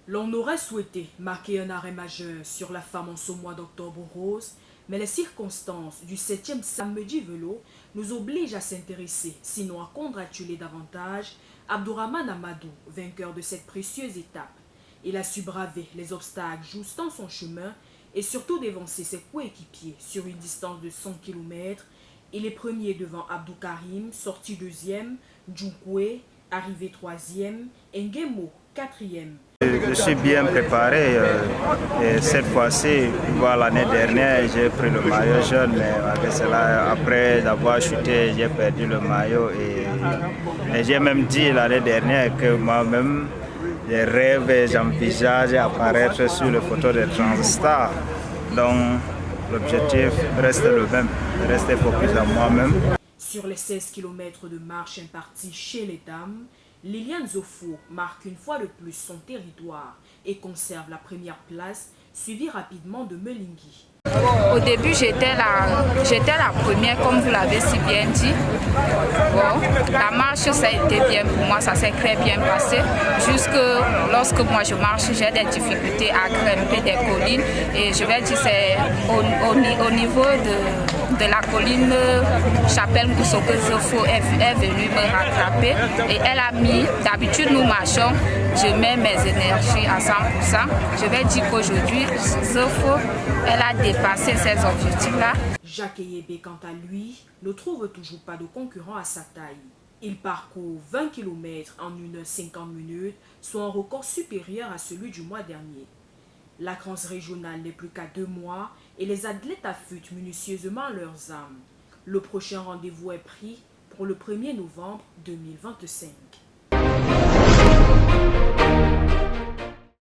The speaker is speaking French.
L'on aurait souhaité marquer un arrêt majeur sur la femme en ce mois d'octobre rose, mais les circonstances du 7e samedi vélo nous obligent à s'intéresser, sinon à congratuler davantage, Abdourahmane Amadou, vainqueur de cette précieuse étape. Il a su braver les obstacles joustant son chemin et surtout dévancer ses coéquipiers sur une distance de 100 km. Il est premier devant Abdou Karim, sorti deuxième, Djoukoué, arrivé troisième, Ngemo, quatrième. Je suis bien préparé et cette fois-ci, l'année dernière, j'ai pris le maillot jaune, mais avec cela, après avoir chuté, j'ai perdu le maillot et j'ai même dit l'année dernière que moi-même, je rêve et j'envisage apparaître sur les photos de Transtar. Donc l'objectif reste le même, rester focus à moi-même. Sur les 16 km de marche impartis chez les dames, Liliane Zofo marque une fois de plus son territoire et conserve la première place, suivie rapidement de Melingui. Au début, j'étais la première, comme vous l'avez si bien dit. Bon, la marche, ça a été bien pour moi, ça s'est très bien passé. Jusque lorsque moi je marche, j'ai des difficultés à grimper des collines. Et je vais dire, c'est au niveau de la colline Chapelle Mousso que Zofo est venue me rattraper. Et elle a mis, d'habitude nous marchons, je mets mes énergies à 100%. Je vais dire qu'aujourd'hui, Zofo, elle a dépassé ces objectifs-là. Jacques Eyébé, quant à lui, ne trouve toujours pas de concurrent à sa taille. Il parcourt 20 km en 1h50 minutes, soit un record supérieur à celui du mois dernier. La transrégionale n'est plus qu'à 2 mois et les athlètes affûtent minutieusement leurs armes. Le prochain rendez-vous est pris pour le 1er novembre 2025.